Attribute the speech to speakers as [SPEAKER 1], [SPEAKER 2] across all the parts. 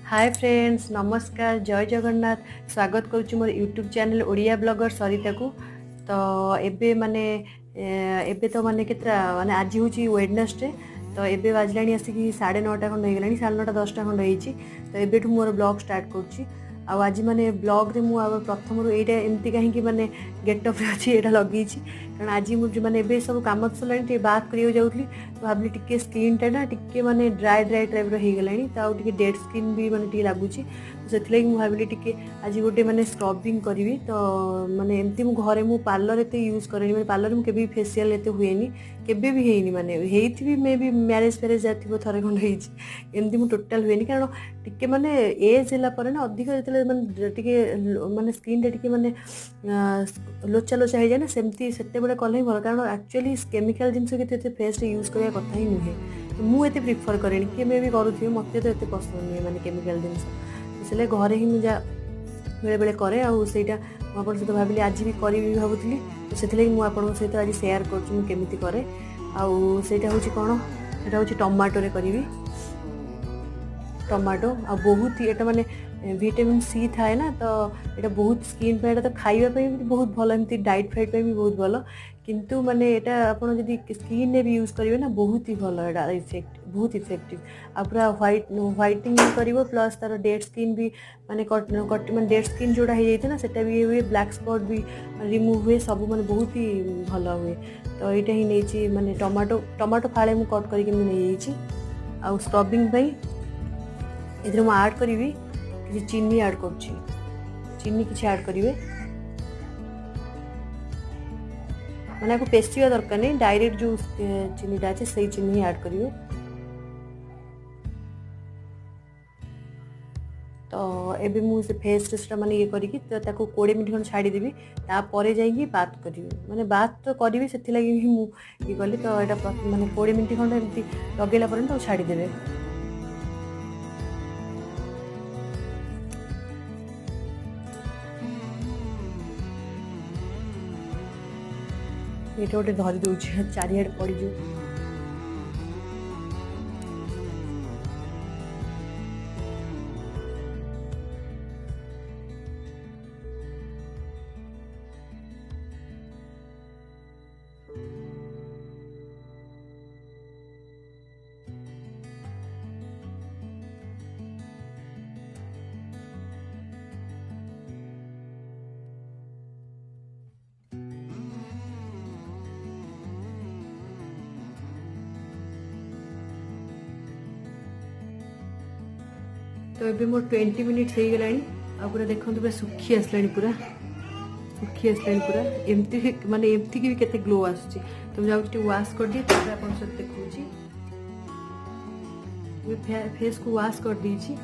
[SPEAKER 1] Hi friends, नमस्कार, जय जगन्नाथ। स्वागत करुच्ची मोर यूट्यूब चैनल ओडिया ब्लॉगर सरिता को। तो एबे माने एबे तो माने केतरा माने आज हूँ वेडनेसडे। तो एबे बाजलानी आसिक 9:30 खंड हो गलानी, 9:30 10टा खंड होईची। तो एबेठू मोर ब्लॉग स्टार्ट करुच्ची। आज माने ब्लॉग रे मु प्रथम एटा एमती कहीं माने गेटअप अच्छी एटा लगे, कारण आज मुझे माने एबे सब काम सरला बात करिया जाऊली। तो भाविली टिके स्किन टा ना टिके माने ड्राई टाइप रो हो गलानी, तो टिके डेड स्किन भी माने टिके लगुची। तो से भाविली टिके आज गोटे माने स्क्रबिंग करी। तो माने एमती मु घरे मु पार्लर एते यूज करेनी, माने पार्लर मु केबे फेशियल एते हुएनी, केबे भी हेनी। माने हेइथि मे भी मैरिज फेरेज जाथिबो थरे खंड हेइची, एमती मु टोटल हुएनी। कारण टिके माने एज होला परे ना अधिक जतले माने टिके माने स्किन टा टिके माने लोचा लोचा हो जाए ना, सेमती सेते बेले कले ही भल। कारण एक्चुअली केमिकल जिनस के फेस यूज करने कथा ही नुहे। तो मुझे प्रिफर करेनि, किए भी करुवे मत तो ये पसंद नुहे माने केमिकल जिनस। इसलिए घरे ही मुझे बेले बेले करे आईटा मुझे सहित भाविली आज भी करी भावुली। तो से मुझे सहित आज सेयार करमी करे। आईटा हूँ कौन यहाँ हूँ टमाटो करी, टमाटो आ बहुत ही एटा माने विटामिन सी थाए ना। तो ये बहुत स्किन पे तो खाइबापी भी बहुत भल, एमती डाइट फाइट पे भी बहुत भल। किंतु माने एटा आपन जदि स्किन ने भी यूज करिवे ना, बहुत ही भल, एटा इफेक्ट बहुत इफेक्टिव। आ पूरा व्हाइटिंग भी करिवो, प्लस तार डेड स्किन भी माने माने डेड स्किन जोड़ा हो जाइते ना, सेटा भी हुए, ब्लैक स्पॉट भी रिमूव हुए, सब माने बहुत ही भल हुए। तो यहाँ ही नहीं माने टमाटो फाड़े मु कट करके नहीं आ स्क्रबिंग भाई इधर मु ऐड करी कि चीनी ऐड करुच्ची। चीनी किसी ऐड करेंगे मैंने आपको पेस्टिया दरकार नहीं, डायरेक्ट जो चीनीटा अच्छे से चीनी ऐड करेंगे। तो एबे मुझे फेस माने ये करी तो 20 मिनट खंड छाड़ीदेवी, तापर जाइए बात करी। माने बात तो करी से मुझे ये कली। तो यहाँ माने 20 मिनट खंड एमती लगेला पर छाड़ीदेवे। ये गोटे धरी दौर चारिड़े पड़ज। तो ये मोर 20 मिनिट्स हो गलानी। आ पूरा देखो पूरा सुखी आसलानी, पूरा सुखी आसलानी पूरा एमती माने एमती की भी केते ग्लो आसुची। तो मैं जाऊँ वाश कर दिए, तापर आपन सब देखुची फेस को वाश कर दीची।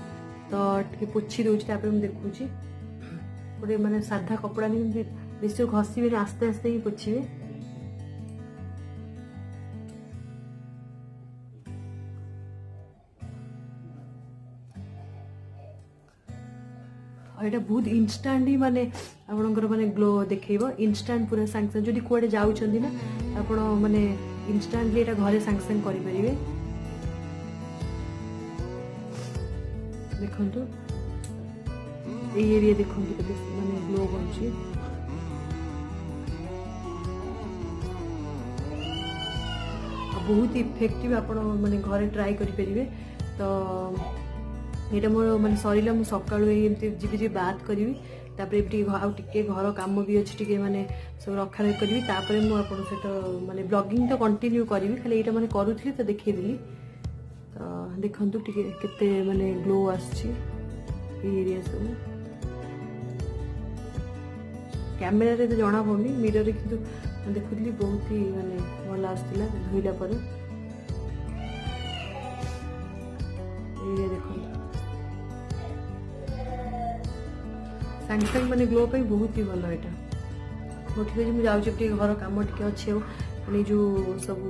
[SPEAKER 1] तो टे पोछी दूची, तापर मैं देखुची गोटे माने साधा कपड़ा नहीं बेस घसीबे, आस्ते आस्ते ही पोछिबे। यहाँ बहुत इनस्टांट ही माने आपनकर माने ग्लो देखैबो, इनस्टांट पूरा सांग सांग। जदि कुआडे जाउछंदी ना आपण माने इनस्टांटली एटा घरे सांग सांग करि परिबे। देखंतु ए एरिया देखंतु केते माने ग्लो बनछि। बहुत इफेक्टिव आपण माने घरे ट्राई करि परिबे। तो ये मोर माने सरीला मु सकाळु एमती जीबी जी बात करी, तापर टिके घर काम भी अच्छे टिके माने सब रखा रखी करी। तापर मु आपन सहित माने ब्लॉगिंग तो कंटिन्यू करी, खाली एटा माने करूथली तो देखै दिली। तो देखंतु टिके केते माने ग्लो आछि एरिया सब। कैमरा रे तो जणा पड़नी, मिरर रे किंतु देखुथली बहुत ही माने भल आस्तिला धोइला पर। एरिया देखंतु सांग सांग माने ग्लो पे बहुत ही भल। एटा हो ठीक है, मुझे जाऊँ घर कम टे अच्छे माने जो सब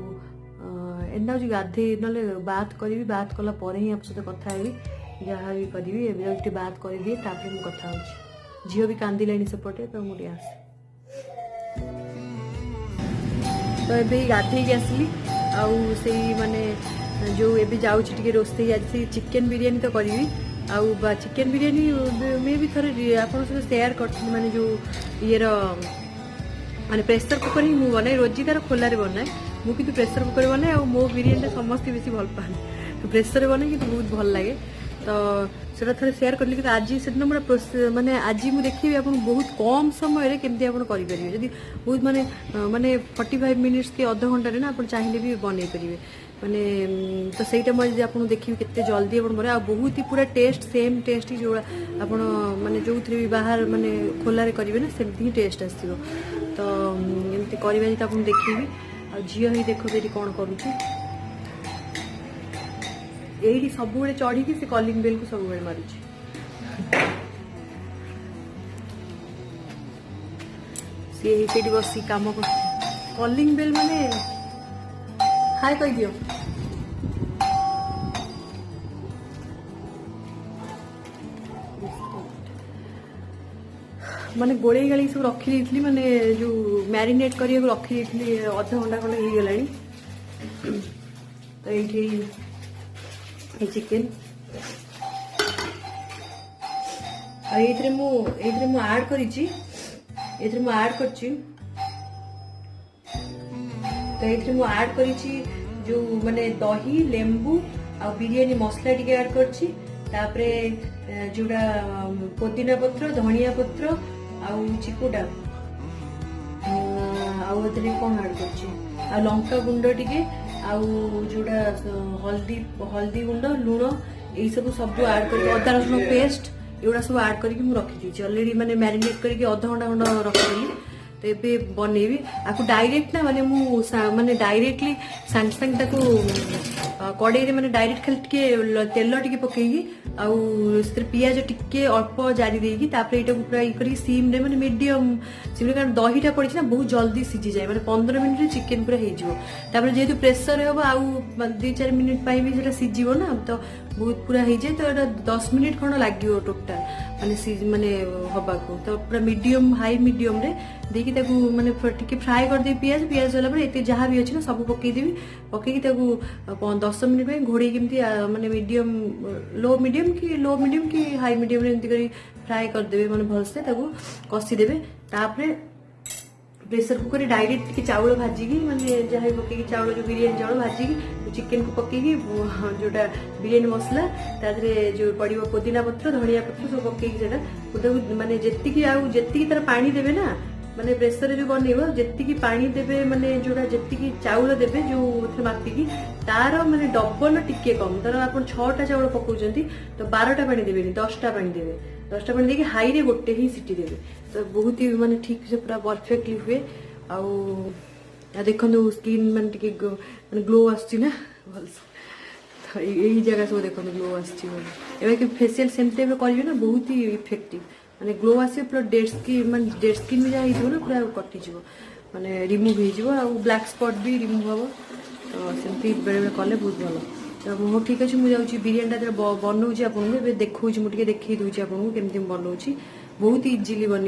[SPEAKER 1] एना हूँ गाधे ना बात करी। बात कला ही आप सहित कथा हेबी, जहाँ भी करी एवं बात कर दिए, तापर मुझे कथा हो। झील भी कांदिलानी सेपटे, तो मुझे आस। तो ये गाधे आसली आउ से माने जो एबे जाऊँ टिके रोसे आज चिकेन बिरियानी तो करी। आउ चिकेन बिरियानी में भी थोड़े आपन सहित शेयर कर माने जो येर माने प्रेसर कुकर ही मुझे बनाए रोजिकार खोलार बनाए मुझे प्रेसर कुकर बनाए और मो बिरियानी समस्त बेसी भल पाए प्रेसर बनाए कि बहुत भल लगे तो सेटा थोड़े शेयर कली कि आज से मोर माने आज मुझे देखी आप बहुत कम समय केमती आप करेंगे जब बहुत माने माने 45 मिनिट्स कि अध घंटे ना आप चाहिए भी बनई पारे माने तो सहीटा मुझे आपको देखिए केते जल्दी आप आ बहुत ही पूरा टेस्ट सेम टेस्ट जो आप माने जो भी बाहर माने खोलार करेंगे ना सेमती ही टेस्ट आसो तो एमती करवा तो आपको देखी आ झील ही देखो ये कौन करुच्ची यही सब चढ़ी से कलिंग बेल को सब मारुची सी बस कम कर कलिंग बेल माने हाय कह दियो माने गोड़े गाड़ी सब रखी देती माने जो मैरिनेट कर रखी देती अध घंटा खंड हो गला तो ये चिकेन ये ऐड कर ऐड कर तो ये ऐड कर जो माने दही लेंबू आ बिरियानी मसला टी ऐड कर जोड़ा पुदीना पत्र धनिया पत्र आउ चिकुटा कौन ऐड कर लंका गुंड टी आउ जोड़ा हल्दी गुंड लुण यही सब ऐड कर अदा रसुण पेस्ट एगुड़ा सब ऐड करके रखी अलरेडी माने मैरिनेट करके अध घंटा खंड रखिदेली तो ये बनइबी आपको डायरेक्ट ना माने माने डायरेक्टली सांग सांग कड़े माने डायरेक्ट खाली टिके तेल टिके पकईकी आउ पियाज टिके अल्प जारी देकी तापर पूरा ये कर सीम रे माने मीडियम सीम कारण दहीटा पड़ी ना बहुत जल्दी सीझी जाए माने 15 मिनट चिकेन पूरा हो जेहेतु प्रेसर हम आउ 2-4 मिनिट भी सीझीब ना तो बहुत पूरा हो जाए तो 10 मिनिट खंड लगे टोटाल माने हवा को तो पूरा मीडियम हाई मीडियम रे देखी माने टिके फ्राए करदे पियाज होला पर जहाँ भी अच्छी ना सब पकईदेवी पकईकी 10 मिनिट घोड़े केमती माने मीडियम लो मीडियम कि हाई मीडियम रे एमती फ्राए करदे माने भलसे कषिदेवे तापर प्रेसर कुकर डायरेक्ट टिके चाउल भाजिकी माने जहाँ पकईकी चाउल जो बिरियानी चाउल भाजिकी चिकेन को पकईकी जोटा बिरियानी मसला तादरे जो पड़ो पुदीना पत्र धनिया पत्र सब पकईकी माने जेतिकी तार पानी देवे ना माने प्रेसर जो बनइब जेतिकी पानी देवे माने जोड़ा जेतिकी चाउल देवे जो मापिकी तार माने डबल टिके कम तार आप 6टा चाउल पकाउछंती तो 12टा पानी देवेनी 10टा पानी देवे 10टा पानी देके हाई रे गोटे ही सीटी देवे तो बहुत ही माने ठीक से पूरा परफेक्टली हुए आ देखो स्किन माने टिके माने ग्लो आछी ना भल तो यही जगह सब देखो ग्लो आछी फेसियल सेमते करेंगे ना बहुत ही इफेक्टिव माने ग्लो आसे पूरा डेड स्किन में जहाँ ना पूरा कटिज माने रिमूव हो ब्लैक स्पॉट भी रिमूव हम तो सेमती बेले बेले कले बहुत भल तो मुझे ठीक अच्छे मुझे बिरियानी बनाऊँगी आपको देखा मुझे देखी दूसरी आपको केमती बनाऊँगी बहुत इजिली बन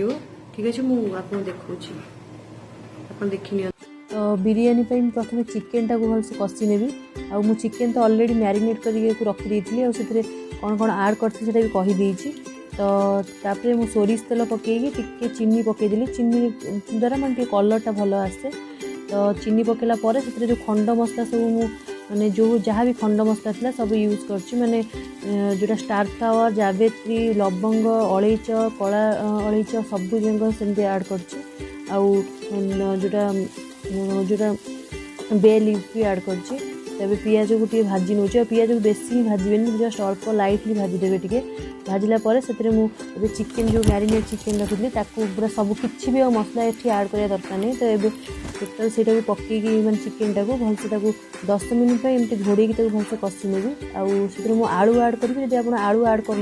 [SPEAKER 1] ठीक अच्छे मुझे देखा आप देखनी तो बिरियानी प्रथम चिकेन टाक भलसे कषि नेबी आ चिकेन तो ऑलरेडी मैरिनेट करके रखी देती कौन कौन ऐड करती भी कहीदे तो तापर मु सोरिष तेल पकईकी टिके चीनी पकईदेली चीनी द्वारा मैं कलरटा भल आसे तो चीनी पकेला से जो खंड मसला सब मु माने जो जहाँ भी खंड मसला था सब यूज कर माने जोटा स्टार फ्लावर जावेत्री लवंग अलैच कला अलैच सब जंग सेमती ऐड कर जोटा बे लीफ भी ऐड कर पियाज को टे भाजी नौ पियाज को बेसी भाजबे जस्ट अल्प लाइटली भाजीदेवे टे भाजिला मुझे चिकेन जो मैरिनेट चिकेन रखी पूरा सब किसी भी मसला ये ऐड करा दरकार नहीं तो ये टोटाल से पकईकी मैं चिकेन टाक भलसे 10 मिनिट एमती घोड़े भलसे कषि नेबी आउ आलू ऐड करी जब आप आलू ऐड कर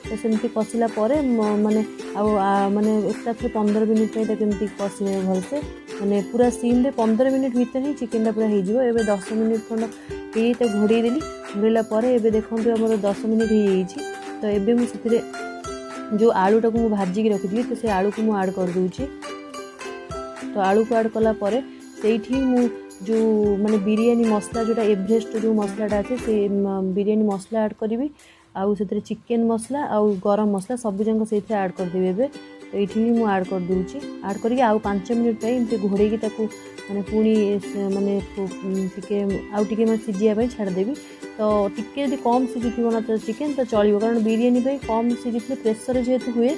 [SPEAKER 1] तो सेमती कषिला माने माने एकाथरे 15 मिनिट केमती कषि ने भलसे माने पूरा सीम रे 15 मिनिट भीतर ही चिकेन पूरा हो 10 मिनिट खंड ये घोड़े देली घोड़ेला देखो आम 10 मिनिट हो तो ये मुझे जो आलू टाक भाजिकी रखी तो से आलू को मुझे ऐड कर दूची तो आलू को ऐड कलापर से जो माने बिरियानी मसला जोटा एवरेस्ट जो मसलाटा अच्छे से बिरियानी मसला ऐड करी आउ से चिकेन मसला आउ गरम मसला सबू जाक से ऐड करदेवी एबे। तो ये मुझे ऐड कर दूची ऐड करके आउ 5 मिनट एमती घोड़े ताकू माने पुणी माने टिके आउ टिके मैं सिझापी छाड़देवी। तो टिके यदि कम सिझी ना तो चिकेन तो चलो, कारण बिरियानी कम सिझी प्रेसर जेहेतु हुए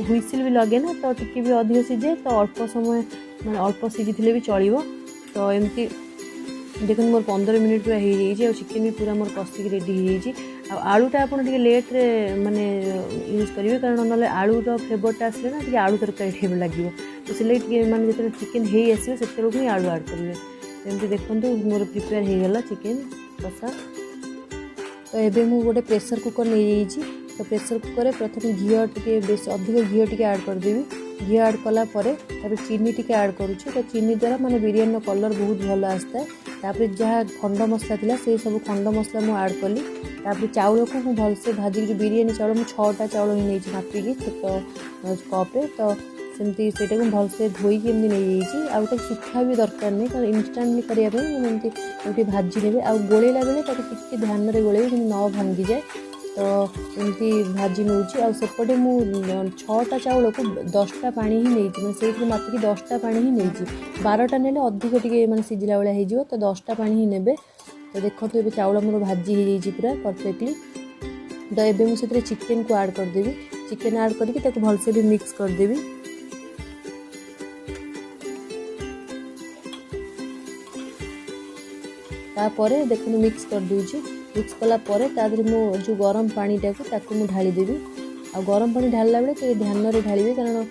[SPEAKER 1] हुईसिल भी लगे ना, तो टिके भी अधिक सिझे तो अल्प समय मैं अल्प सिझी भी चलो। तो एमती देखो मोर 15 मिनट पूरा हो जाए, चिकेन भी पूरा मोर कषिक रेडी हो। आलूटा आप लेट्रे माने यूज करेंगे, कारण ना आलूर फ्लेवरटा आसले ना कि आलू तरकारी टाइप लगे, तो से मैंने जो चिकेन हो आसो से ही आलू ऐड करेंगे। एमती देखो मोर प्रिपेयर हो गला चिकेन कषा। तो ये मुझे गोटे प्रेसर कुकर नहीं जाइए। तो प्रेसर कुकर प्रथम घी टे बेस अधिक घी टे ऐड करदेवी। घी ऐड कलापर चीनी टे ऐड करुच्छे। तो चीनी द्वारा माने बिरियानी कलर बहुत भल आसता है। तापर जहाँ खंड मसला थिला से सब खंड मसला मुझे ऐड कली। तापर चाउल को मुझे भलसे भाजिक जो बिरियानी चाउल मुझे 6टा चाउल ही नहीं मापिकी छोट कप्रे। तो सेमती से भलसे धोईकी एमती नहीं जाइए। आउ सुखा भी दरकार नहीं, कारण इनस्टांटली करने एमती भाजी ने आउ गोलेला बेले टे ध्यान में गोले न भांगी जाए। तो एमती भाजी नौची आउपटे मु 6टा चाउल को 10टा पानी ही नहीं, मैं से मापिकी 10टा पानी ही नहीं। 12टा ने अधिक टे मैं सिझला भाया हो, तो 10टा पानी ही ने। तो देखो ये चाउल मोर भाजी हो जाए पूरा परफेक्टली। तो ये मुझे चिकेन को ऐड करदेवी। चिकेन ऐड करके भलसे भी मिक्स करदेवी। तापर देखो मिक्स कर दूची। मिक्स कलापर मो जो गरम पानी टाक ढालीदेवी। आ गरम पानी ढाला बेले तो ध्यान में ढालिए, कारण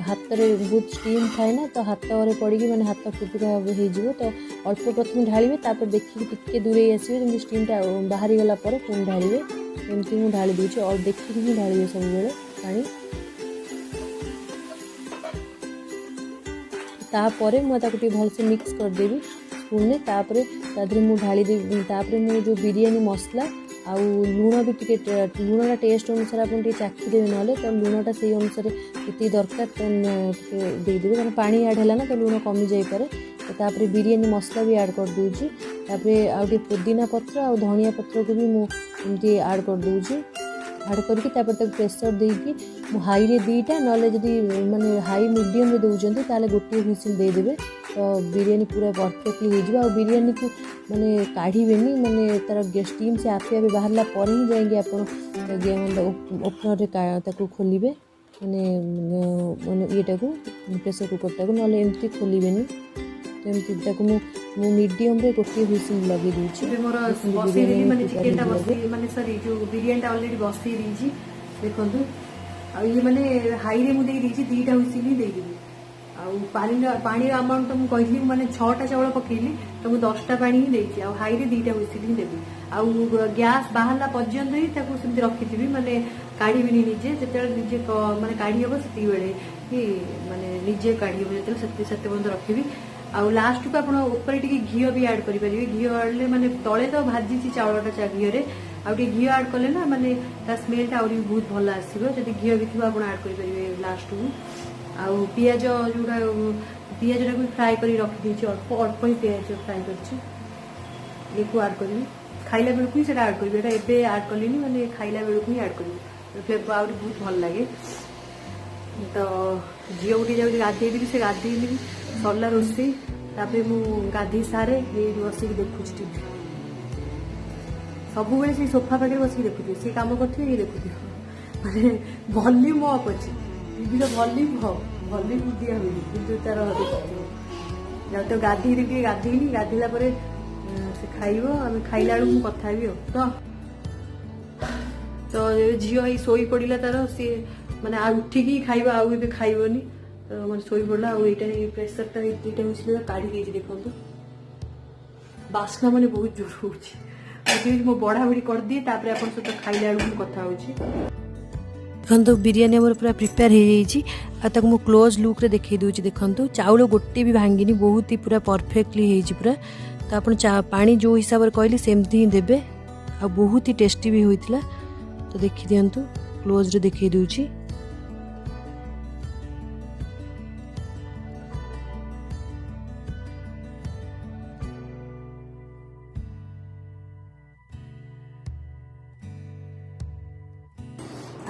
[SPEAKER 1] हाथ में बहुत स्टीम थाए ना, तो हाथ में पड़ी मैंने हाथ फुटुका हो। तो अल्प प्रथम ढालिए, तापर देखिए टिके दूरे आसवे जमी स्टीमटा बाहरी गला पुणी ढालिए। एमती मुझे ढाली दूची और देखिए ही ढालिए सब बेले पानी। तापर मुझे भलसे मिक्स करदेवी स्पून ने। तापर मुझे ढाली देवी। तापर मु जो बिरियानी मसला आउ लुण भी टे लुणा टेस्ट अनुसार आप चाखीदेवे, ना तो लुणटा से अनुसार ये दरकार तो देदेवे, कारण पानी ऐड है ना तो लुण कमी जापे। तो तापर बिरियानी मसला भी ऐड कर दूची। तापर आउ पुदीना पत्र आ धनिया पत्र को भी मुझे ऐड कर दूची। ऐड करके प्रेसर देकी हाई रे 2टा ना जदि माने हाई मीडियम दौरान ताले गोटे हुइसिल देदेवे। तो बिरियानी पूरा परफेक्टली हो। बिरियानी को माने काढ़ीबेनी, माने तार स्टीम से आपे आपे बाहरला पर ही जाएंगे आप ओपनर खोलिबे, माने माने येटा को प्रेसर कुकर टाक ना एमती खोलिबेनी। तो एमती मु मीडियम रे गोटे हुइसिल लगे दूची। मोर बसी देली माने चिकेनटा बसी माने सॉरी जो बिरियानीटा ऑलरेडी बसी दीजी देखंतु। आ ये माने हाई रे मु देई दीजी 2टा हुइसिल ही देई दीजी। पानी अमाउंट तो मुझे मैंने 6टा चाउल पकेली, तो मुझे 10टा पानी ही देती। हाई रे 2टा हुइसिल ही देवी। आउ गैस बाहरला पर्यंत ही सेमती रखी माने काढ़ी निजे जो निजे माने काढ़ी हम से बेले कि माने निजे काढ़ी हम जो रखी। आउ लास्ट को आप घी भी ऐड करेंगे। घी आड़े माने तले तो भाजी चाउलटा घी आउ घी ऐड कले ना माने स्मेलटा आहरी बहुत भल आसो। जब घी भी थी आप ऐड करेंगे लास्ट को। आउ पियाज जोड़ा पियाजटा भी फ्राए कर रखी अल्प अल्प ही पियाज फ्राए कर ऐड करी खाइला बेलू ही ऐड करी। एबे ऐड कली माने खाइला बेलू ही ऐड करी फ्लेवर आहरी बहुत भल लगे। तो झील गोटे जाऊँ गाधेली से गाधेली सरला रोषे। तापर मु गाधे सारे बसिक देखुच टीवी सब से सोफा पाखे बसिक देखुए सी कम कर देखुए माने वॉल्यूम अप अच्छी टीवी वॉल्यूम दिया हुई कि तार जब तो गाधेली गाधेली गाधेला से खाइब आम खाइला बेलू कथा भी तो झील शोई पड़ा तार सी माने उठिकी खाइबा आउ ए खाइबनी। तो मैं शोई पड़ा आईटा प्रेसरटा 2टा हुई काढ़ी देखो बास्ना मैंने बहुत जोर हो मो बढ़ा बढ़ी कर दिए। तापर आप सहित खाइला बेलू कथा देखो बिरियानी मोर पूरा प्रिपेयर हो जाती। मु क्लोज लुक रे देखई दूची देखो चाउल गोटे भी भांगिनी बहुत ही पूरा परफेक्टली हो पूरा। तो आप पानी जो हिसाब से कहली सेमती ही देवे आ बहुत ही टेस्टी भी होता। तो देखी दिंतु क्लोज रे देखई दूची।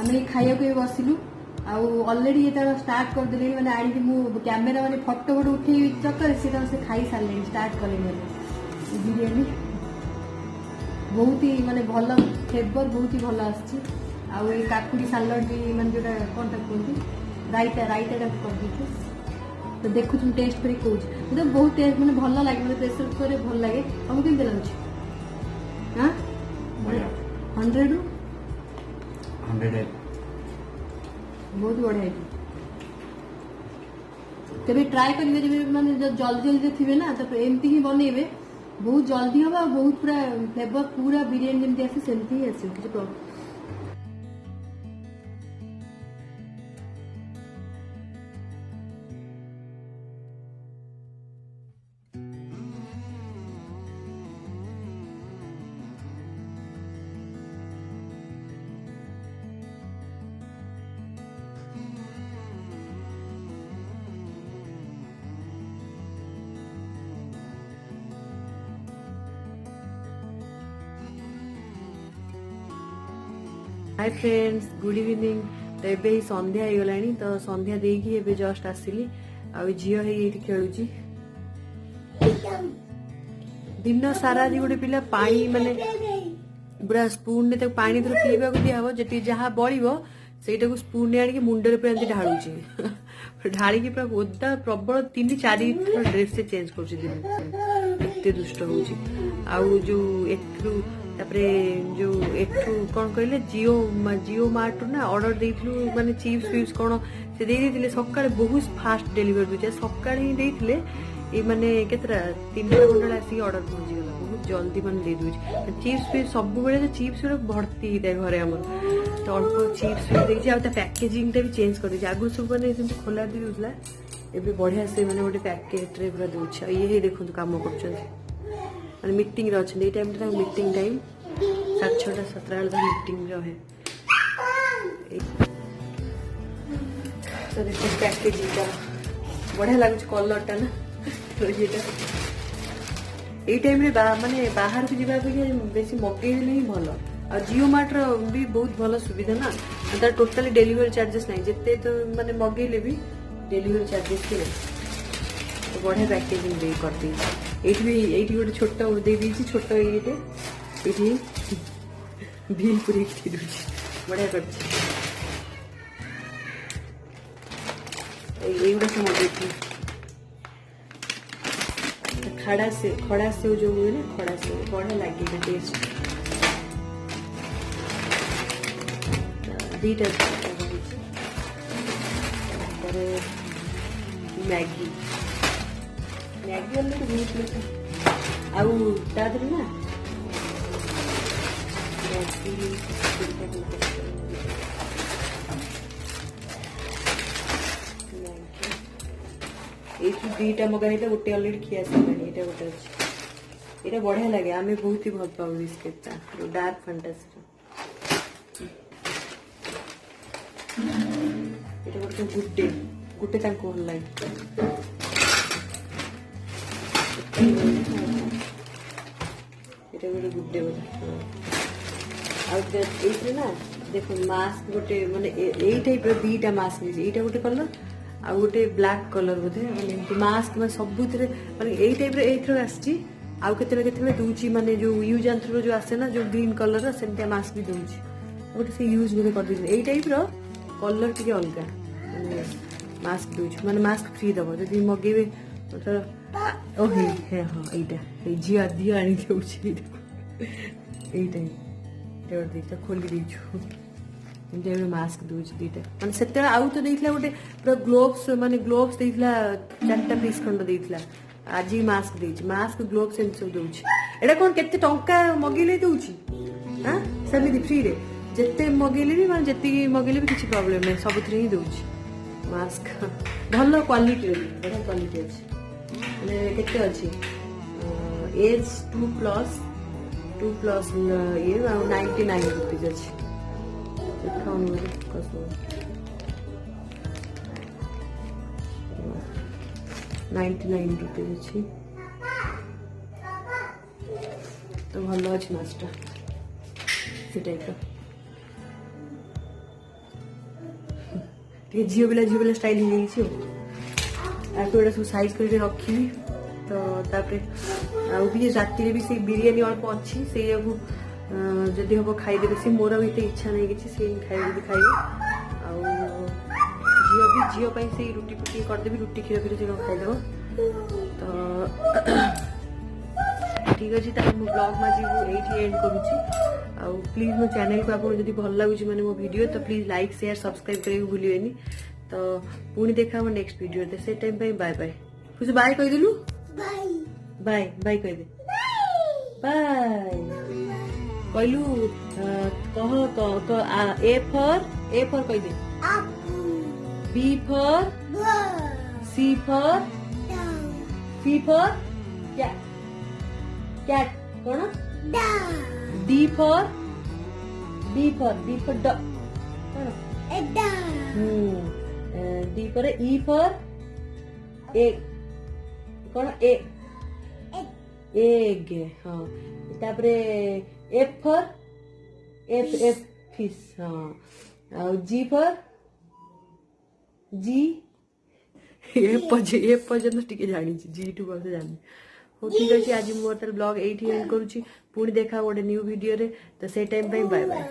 [SPEAKER 1] आम खाया बसिलु ऑलरेडी ये स्टार्ट करदे मैंने आनी कैमेरा मैंने फटो फटो उठे चक्कर से खाई सारे स्टार्ट कले बिरयानी बहुत ही माने भल फ्लेवर बहुत ही भल आउ काकुड़ी सालड भी माने जोटा कौन कहते रायता रायता कर दे तो देखु तुम टेस्ट कर कौच मतलब बहुत टेस्ट मैंने भल लगे मतलब प्रेसर कुकर भल लगे तुमको केमती लगुच हाँ 100 रू
[SPEAKER 2] 100
[SPEAKER 1] बहुत बढ़िया तेरे ट्राए करेंगे जब मैंने जल्दी जल्दी थे ना तो एमती ही बनइबे बहुत जल्दी हम बहुत पूरा फ्लेवर पूरा बिरयानी जमी आसे सेमती ही आस किसी हाय फ्रेंड्स गुड इवनिंग तो ये संध्या हो गला तो संध्या देकी एबे जस्ट आसिली आ झील है खेलुची दिन सारा आज गोटे पिला पानी माने पूरा स्पून ने पानी थोड़ा पीवा दिहब जी जहाँ बड़ो से स्पून आनिक मुंडे पूरा ढालुची ढालिकी पूरा ओदा प्रबल 3-4 थर ड्रेस से चेंज कर दुष्ट हो जो तापरे जो एठू कौन कहले जियो मार्ट ना ऑर्डर देइथलु माने चिप्स फिप्स कौन से दे देथिले सकाळे बहुत फास्ट डिलीवर दुचे सकाळे ही देथिले ए माने केतरा 3 घंटा आसी ऑर्डर पहुंची गला बहुत जल्दी माने दे दुचे चिप्स फिप्स सब बेले चिप्स रे भर्ती दे घरे हमर तो अल्प चिप्स फिप्स देखि आ पैकेजिंग टा भी चेंज कर दे आगु सब माने सेम खोला दी उतला एबे बढ़िया से माने गोटे पैकेट रे पूरा दोछ ये देखो काम करछन माने मीटिंग रे अछि ए टाइम ता मीटिंग टाइम 6:30-7 वाला मीटिंग रहे तो देखो पैकेजिंग का बढ़िया लागुच कलर टा ना तो ये टाइम रे माने बाहर को जीवा बेसी मगे ही भल आ जियो मार्ट रो भी बहुत भल सुविधा ना तार टोटली डेलीवरी चार्जेस नहीं जिते तो माने मगेले भी डेलीवरी चार्जेस के तो बढ़िया पैकेजिंग दे कर दी एठी गोटे छोट दे दी छोट ये बिल पूरी बढ़िया कर सब मगेथी खड़ा से जो हुए ना खड़ा से बढ़िया लगे टेस्ट दीटा मैगी वाले तो बहुत लोग आउ तादर ना दीटा मगाई गोटे अलरेडी खिया सारे गोटे अच्छे ये बढ़िया लगे आम बहुत ही भल पाऊ बिस्किट डार्क फैंटासी गोटे गुड्डे गुड्डे भल लगे गोटे गुड्डे बोधे ना देखो मास्क गोटे माने ए टाइप रो दीटा मास्क एटा गोटे कलर आ गोटे ब्लैक कलर बोधे माने मास्क में सबुतरे माने ए टाइप रो एथरो आछि आ केते दूची माने जो यूज एंड थ्रो जो आसे ना जो ग्रीन कलर रो सेंटा मास्क भी दूची गोटे से यूज बोधे कर दी ए टाइप रो कलर टिके अलगा माने मास्क दूची माने मास्क फ्री दबो जदी मगेबे मतलब ओ हे हां एटा ए जिया दिया आनी देउची एटा दीटा खोल दी मास्क दूच दीटा माने सेते आउ तो देइथला गोटे पूरा ग्लोव्स माने ग्लोव्स देइथला 4टा पीस खंड देइथला आज ही मास्क देइछ मास्क ग्लोव्स एन सब दोछ एडा कोन केते टंका मगेले दोउची हां सभी फ्री रे जत्ते मगेले भी माने जत्ती मगेले भी किछि प्रॉब्लम नै सबथरे ही दोउची मास्क भलो क्वालिटी रे बढ़िया क्वालिटी अछि माने केते अछि एज 2+ ये 99 रुपीज अच्छी ₹99 अच्छी तो भल अच्छी मास्टा से टाइप टे झील पिला स्टाइल हो जाइए गोटा सब साइज करके रखी तो तापर भी राति भी से बिरियानी अल्प अच्छी से जदि हम खाईदेवे से मोर भी इच्छा नहीं कि खाइबे भी खाइबे झील से रुटी फुटी करदेवी रुटी क्षीर से खाईदेव तो ठीक अच्छे मो ब्लॉग माजी ये एंड करुँची प्लीज मो चैनल को आपको जब भल लगुच मैंने मो वीडियो तो प्लीज लाइक शेयर सब्सक्राइब करने भूलिए तो पुणी देखा हम नेक्स्ट वीडियो से टाइम बाय बाय कुछ बाय कहीदेलु बाय बाय कहीदे बाय कहलु कह ए फॉर कहीदे B for C for cat कौन डी फॉर डॉग कौन डी पर ई फॉर एग कौन एग हाँ तापरे एफ फॉर एफ फिश हाँ जी फॉर जी एफ पर्यटन टी जानी जी टू भलसे जानी हो ठीक अच्छे आज मोर ब्लॉग ये एंड करुँची पुणी देखा गोटे न्यू वीडियो रे तो से टाइम बाय बाय।